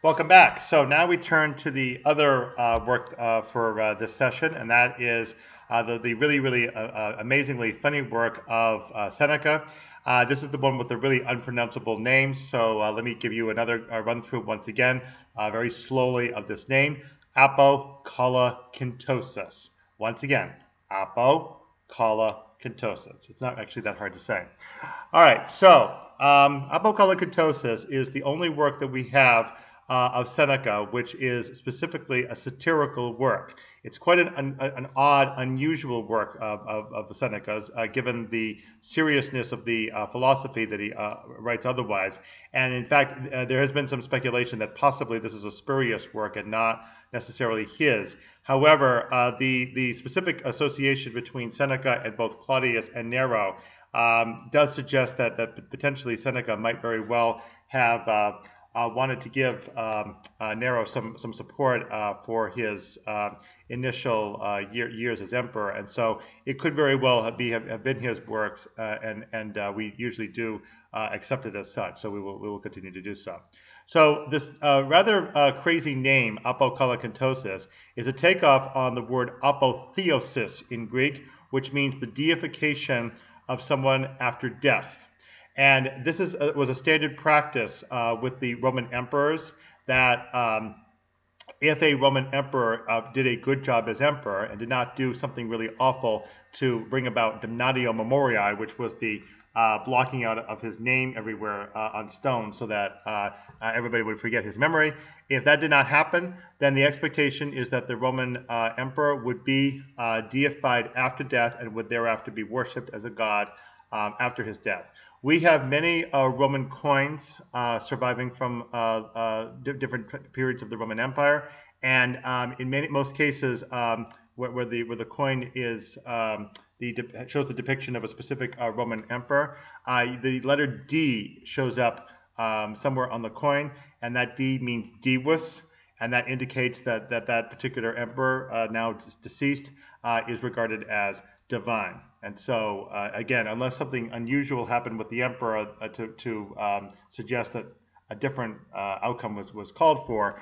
Welcome back. So now we turn to the other work for this session, and that is the really amazingly funny work of Seneca. This is the one with the really unpronounceable name, so let me give you another run through once again, very slowly, of this name, Apokalakintosis. Once again, Apokalakintosis. It's not actually that hard to say. All right, so Apokalakintosis is the only work that we have of Seneca, which is specifically a satirical work. It's quite an odd, unusual work of Seneca's, given the seriousness of the philosophy that he writes otherwise. And in fact, there has been some speculation that possibly this is a spurious work and not necessarily his. However, the specific association between Seneca and both Claudius and Nero does suggest that potentially Seneca might very well have wanted to give Nero some support for his initial years as emperor, and so it could very well have been his works, and we usually do accept it as such. So we will continue to do so. So this rather crazy name, Apokalakintosis, is a takeoff on the word apotheosis in Greek, which means the deification of someone after death. And this was a standard practice with the Roman emperors, that if a Roman emperor did a good job as emperor and did not do something really awful to bring about damnatio memoriae, which was the blocking out of his name everywhere on stone so that everybody would forget his memory. If that did not happen, then the expectation is that the Roman emperor would be deified after death and would thereafter be worshipped as a god after his death. We have many Roman coins surviving from different periods of the Roman Empire, and in most cases, where the coin is shows the depiction of a specific Roman emperor, the letter D shows up somewhere on the coin, and that D means divus, and that indicates that particular emperor, now deceased, is regarded as divine. And so, again, unless something unusual happened with the emperor to suggest that a different outcome was called for,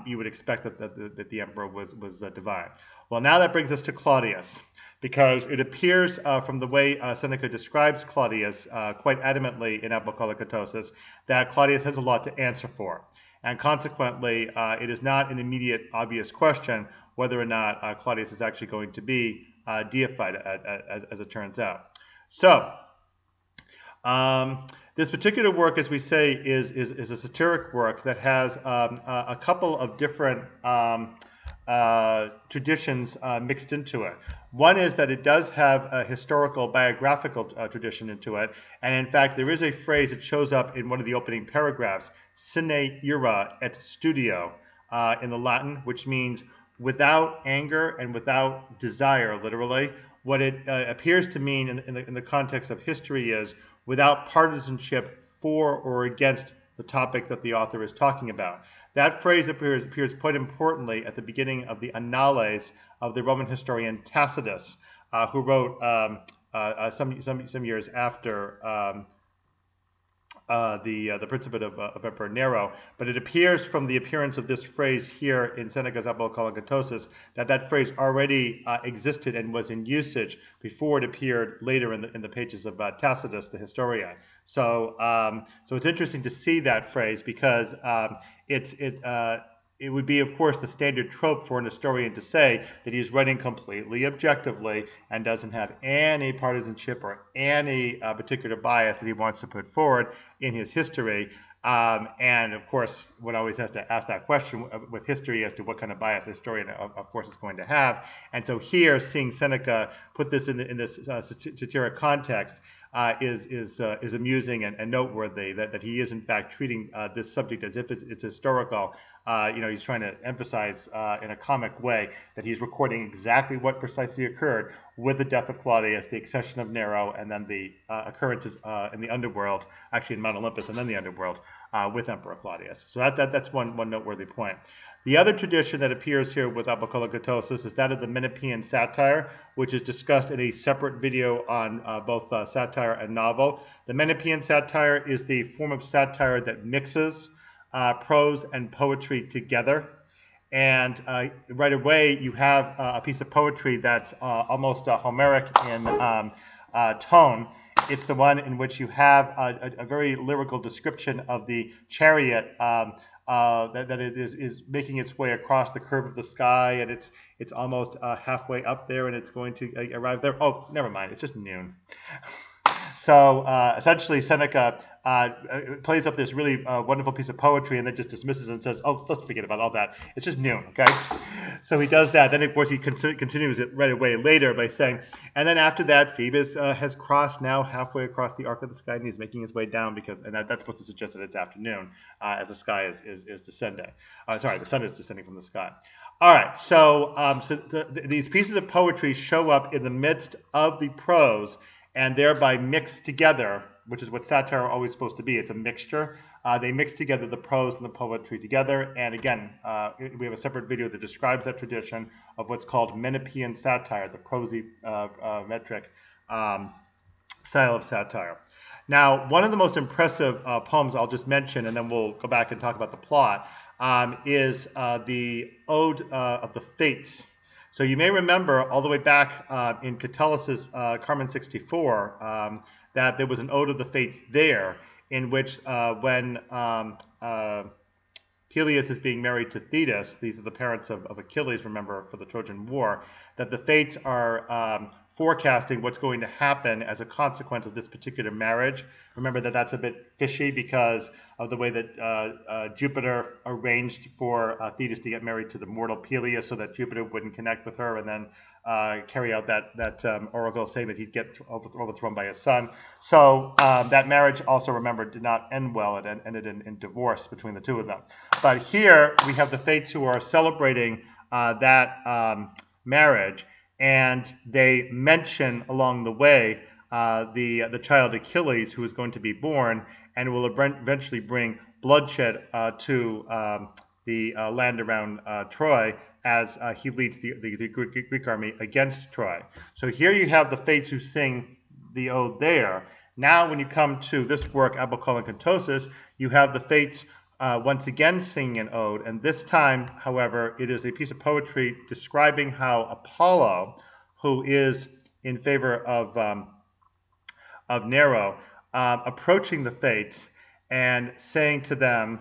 you would expect that the emperor was divine. Well, now that brings us to Claudius, because it appears from the way Seneca describes Claudius quite adamantly in Apokalakintosis that Claudius has a lot to answer for. And consequently, it is not an immediate obvious question whether or not Claudius is actually going to be deified, as it turns out. So this particular work, as we say, is a satiric work that has a couple of different traditions mixed into it. One is that it does have a historical biographical tradition into it, and in fact there is a phrase that shows up in one of the opening paragraphs, sine ira et studio, in the Latin, which means without anger and without desire, literally. What it appears to mean in the context of history is without partisanship for or against the topic that the author is talking about. That phrase appears quite importantly at the beginning of the Annales of the Roman historian Tacitus, who wrote some years after the principate of Emperor Nero. But it appears from the appearance of this phrase here in Seneca's Apokalakintosis that phrase already existed and was in usage before it appeared later in the pages of Tacitus, the historian. So it's interesting to see that phrase, because it would be, of course, the standard trope for an historian to say that he's writing completely objectively and doesn't have any partisanship or any particular bias that he wants to put forward in his history. And of course, one always has to ask that question with history as to what kind of bias the historian, of course, is going to have. And so here, seeing Seneca put this in this satiric context is amusing and noteworthy, that he is in fact treating this subject as if it's historical. He's trying to emphasize in a comic way that he's recording exactly what precisely occurred with the death of Claudius, the accession of Nero, and then the occurrences in the underworld, actually in Mount Olympus, and then the underworld with Emperor Claudius. So that's one noteworthy point. The other tradition that appears here with Apokalakintosis is that of the Menippean satire, which is discussed in a separate video on both satire and novel. The Menippean satire is the form of satire that mixes prose and poetry together. And right away, you have a piece of poetry that's almost Homeric in tone. It's the one in which you have a very lyrical description of the chariot that it is making its way across the curve of the sky, and it's almost halfway up there, and it's going to arrive there. Oh, never mind. It's just noon. So essentially, Seneca plays up this really wonderful piece of poetry and then just dismisses it and says, oh, let's forget about all that. It's just noon, okay? So he does that. Then, of course, he continues it right away later by saying, and then after that, Phoebus has crossed now halfway across the arc of the sky, and he's making his way down because, and that's supposed to suggest that it's afternoon as the sky is descending. Sorry, the sun is descending from the sky. All right, so, these pieces of poetry show up in the midst of the prose and thereby mix together, which is what satire is always supposed to be. It's a mixture. They mix together the prose and the poetry together. And again, we have a separate video that describes that tradition of what's called Menippean satire, the prosy metric style of satire. Now, one of the most impressive poems I'll just mention, and then we'll go back and talk about the plot, is the Ode of the Fates. So you may remember all the way back in Catullus' Carmen 64 that there was an Ode of the Fates there in which when Peleus is being married to Thetis, these are the parents of Achilles, remember, for the Trojan War, that the Fates are forecasting what's going to happen as a consequence of this particular marriage. Remember that that's a bit fishy because of the way that Jupiter arranged for Thetis to get married to the mortal Peleus so that Jupiter wouldn't connect with her and then carry out that oracle saying that he'd get overthrown by his son. So that marriage also, remember, did not end well. It ended in divorce between the two of them. But here we have the Fates who are celebrating that marriage, and they mention along the way the child Achilles who is going to be born and will eventually bring bloodshed to the land around Troy as he leads the Greek army against Troy. So here you have the Fates who sing the ode there. Now when you come to this work, Apocalyptosis, you have the Fates once again singing an ode, and this time, however, it is a piece of poetry describing how Apollo, who is in favor of Nero, approaching the Fates and saying to them,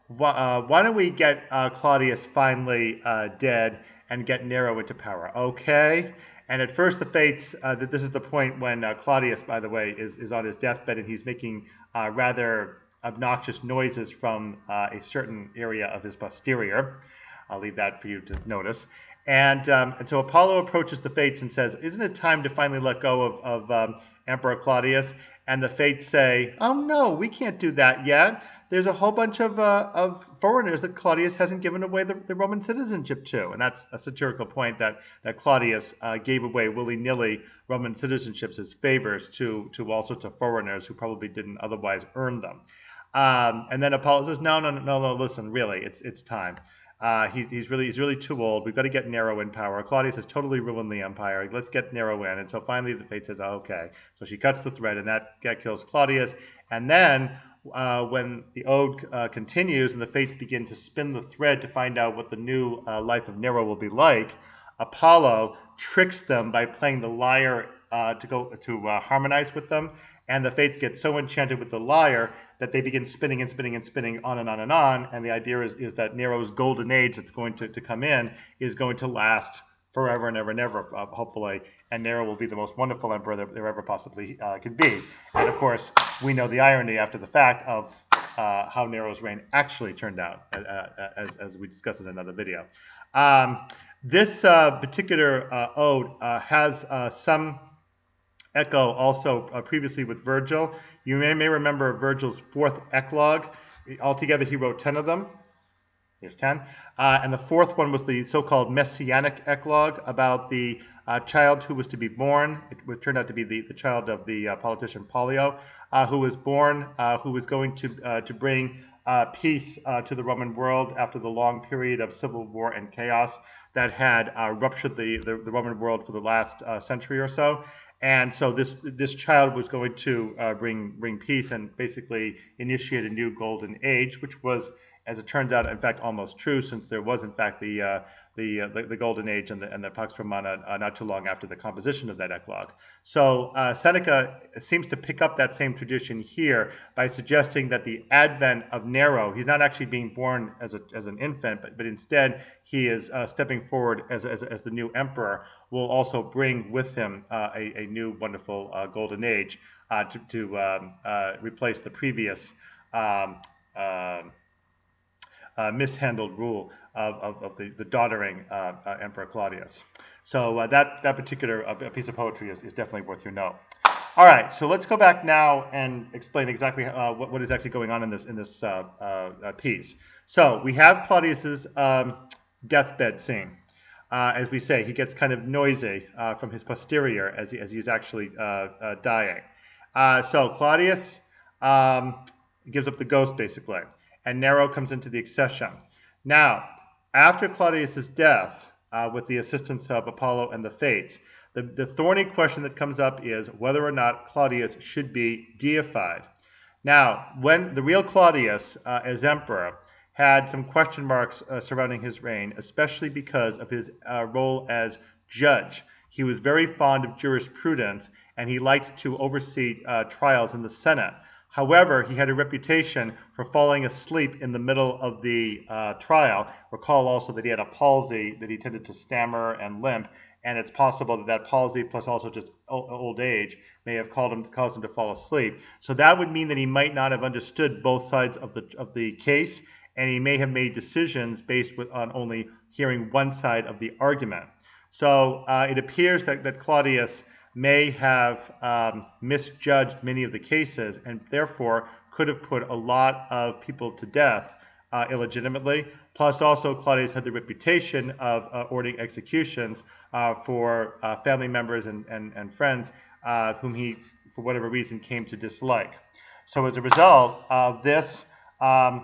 why don't we get Claudius finally dead and get Nero into power? Okay. And at first the Fates, this is the point when Claudius, by the way, is on his deathbed and he's making rather obnoxious noises from a certain area of his posterior. I'll leave that for you to notice. And so Apollo approaches the Fates and says, isn't it time to finally let go of Emperor Claudius? And the Fates say, oh no, we can't do that yet. There's a whole bunch of foreigners that Claudius hasn't given away the Roman citizenship to. And that's a satirical point that Claudius gave away willy-nilly Roman citizenships as favors to all sorts of foreigners who probably didn't otherwise earn them. And then Apollo says, no, listen, really, it's time. He's really too old. We've got to get Nero in power. Claudius has totally ruined the empire. Let's get Nero in. And so finally the Fate says, oh, okay. So she cuts the thread, and that kills Claudius. And then when the ode continues and the Fates begin to spin the thread to find out what the new life of Nero will be like, Apollo tricks them by playing the lyre to harmonize with them, and the Fates get so enchanted with the lyre that they begin spinning and spinning and spinning on and on and on. And the idea is that Nero's golden age that's going to come in is going to last forever and ever and ever, hopefully, and Nero will be the most wonderful emperor that there ever possibly could be. And of course, we know the irony after the fact of how Nero's reign actually turned out, as we discussed in another video. This particular ode has some echo also previously with Virgil. You may remember Virgil's 4th eclogue. Altogether, he wrote 10 of them. Here's 10. And the 4th one was the so-called messianic eclogue about the child who was to be born. It turned out to be the child of the politician Pollio, who was born, who was going to bring peace to the Roman world after the long period of civil war and chaos that had ruptured the Roman world for the last century or so. And so this child was going to bring peace and basically initiate a new golden age, which was, as it turns out, in fact, almost true, since there was, in fact, the golden age and the Pax Romana not too long after the composition of that eclogue. So Seneca seems to pick up that same tradition here by suggesting that the advent of Nero, he's not actually being born as an infant, but instead he is stepping forward as the new emperor, will also bring with him a new wonderful golden age to replace the previous mishandled rule of the doddering Emperor Claudius. So that particular piece of poetry is definitely worth your note. All right, so let's go back now and explain exactly what is actually going on in this piece. So we have Claudius's deathbed scene. As we say, he gets kind of noisy from his posterior as he's actually dying. So Claudius gives up the ghost, basically, and Nero comes into the accession. Now, after Claudius's death, with the assistance of Apollo and the Fates, the thorny question that comes up is whether or not Claudius should be deified. Now, when the real Claudius, as emperor, had some question marks surrounding his reign, especially because of his role as judge. He was very fond of jurisprudence, and he liked to oversee trials in the Senate. However, he had a reputation for falling asleep in the middle of the trial. Recall also that he had a palsy, that he tended to stammer and limp, and it's possible that palsy plus also just old age may have caused him to fall asleep. So that would mean that he might not have understood both sides of the case, and he may have made decisions based on only hearing one side of the argument. So it appears that Claudius may have misjudged many of the cases and therefore could have put a lot of people to death illegitimately. Plus also Claudius had the reputation of ordering executions for family members and friends whom he, for whatever reason, came to dislike. So as a result of this,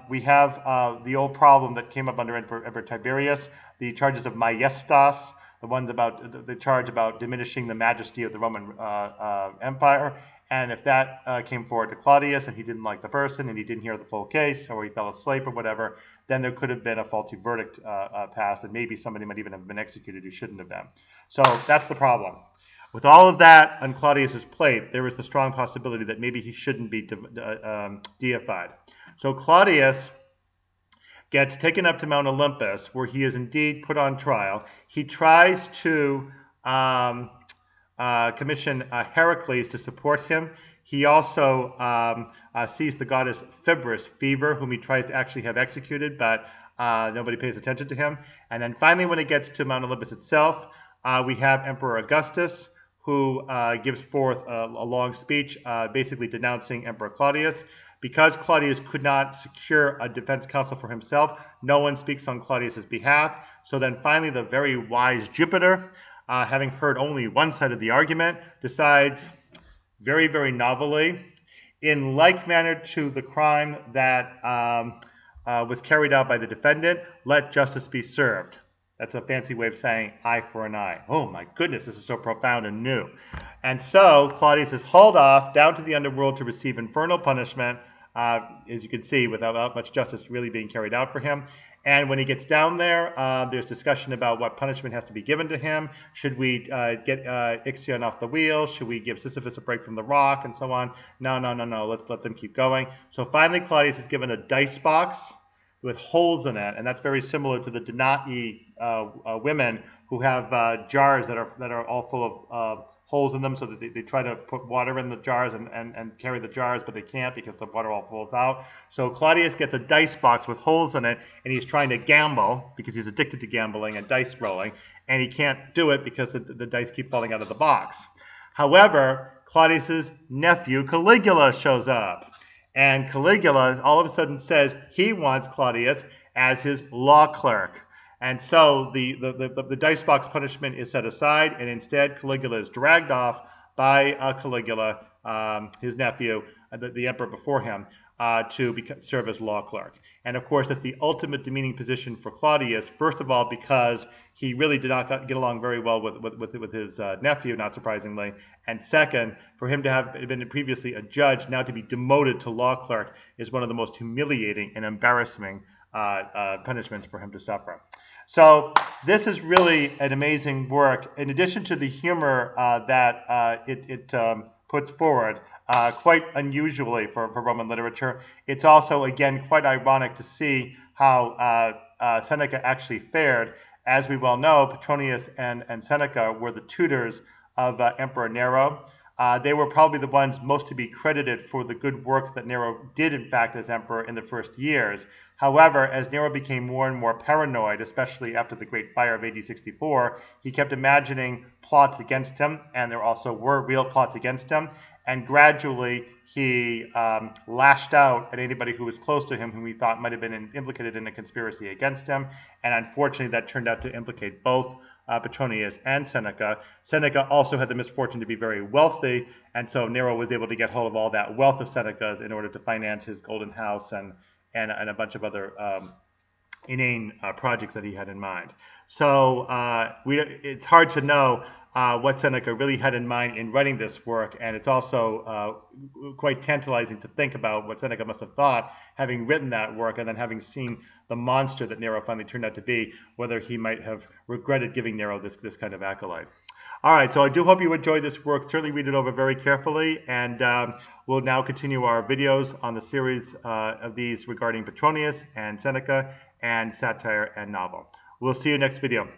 we have the old problem that came up under Emperor Tiberius, the charges of maiestas, the ones about the charge about diminishing the majesty of the Roman Empire. And if that came forward to Claudius and he didn't like the person and he didn't hear the full case, or he fell asleep or whatever, then there could have been a faulty verdict passed, and maybe somebody might even have been executed who shouldn't have been. So that's the problem. With all of that on Claudius's plate, there is the strong possibility that maybe he shouldn't be deified. So Claudius gets taken up to Mount Olympus, where he is indeed put on trial. He tries to commission Heracles to support him. He also sees the goddess Fibris, Fever, whom he tries to actually have executed, but nobody pays attention to him. And then finally, when it gets to Mount Olympus itself, we have Emperor Augustus, who gives forth a long speech basically denouncing Emperor Claudius. Because Claudius could not secure a defense counsel for himself, no one speaks on Claudius's behalf. So then finally the very wise Jupiter, having heard only one side of the argument, decides very, very novelly, in like manner to the crime that was carried out by the defendant, let justice be served. That's a fancy way of saying eye for an eye. Oh my goodness, this is so profound and new. And so Claudius is hauled off down to the underworld to receive infernal punishment, as you can see, without much justice really being carried out for him. And when he gets down there, there's discussion about what punishment has to be given to him. Should we get Ixion off the wheel? Should we give Sisyphus a break from the rock? And so on. No. Let's let them keep going. So finally, Claudius is given a dice box with holes in it, and that's very similar to the Danai women who have jars that are all full of holes in them, so that they try to put water in the jars and carry the jars, but they can't because the water all falls out. So Claudius gets a dice box with holes in it, and he's trying to gamble because he's addicted to gambling and dice rolling, and he can't do it because the dice keep falling out of the box. However, Claudius's nephew Caligula shows up. And Caligula all of a sudden says he wants Claudius as his law clerk. And so the dice box punishment is set aside, and instead Caligula is dragged off by Caligula, his nephew, the emperor before him, serve as law clerk. And of course, that's the ultimate demeaning position for Claudius, first of all, because he really did not get along very well with his nephew, not surprisingly. And second, for him to have been previously a judge, now to be demoted to law clerk is one of the most humiliating and embarrassing punishments for him to suffer. So this is really an amazing work. In addition to the humor that it puts forward, quite unusually for Roman literature, it's also, again, quite ironic to see how Seneca actually fared. As we well know, Petronius and Seneca were the tutors of Emperor Nero. They were probably the ones most to be credited for the good work that Nero did, in fact, as emperor in the first years. However, as Nero became more and more paranoid, especially after the Great Fire of AD 64, he kept imagining plots against him, and there also were real plots against him. And gradually, he lashed out at anybody who was close to him, whom he thought might have been implicated in a conspiracy against him. And unfortunately, that turned out to implicate both Petronius and Seneca. Seneca also had the misfortune to be very wealthy, and so Nero was able to get hold of all that wealth of Seneca's in order to finance his golden house and a bunch of other inane projects that he had in mind. So it's hard to know what Seneca really had in mind in writing this work, and it's also quite tantalizing to think about what Seneca must have thought, having written that work and then having seen the monster that Nero finally turned out to be, whether he might have regretted giving Nero this kind of accolade. All right, so I do hope you enjoyed this work. Certainly read it over very carefully, and we'll now continue our videos on the series of these regarding Petronius and Seneca and satire and novel. We'll see you next video.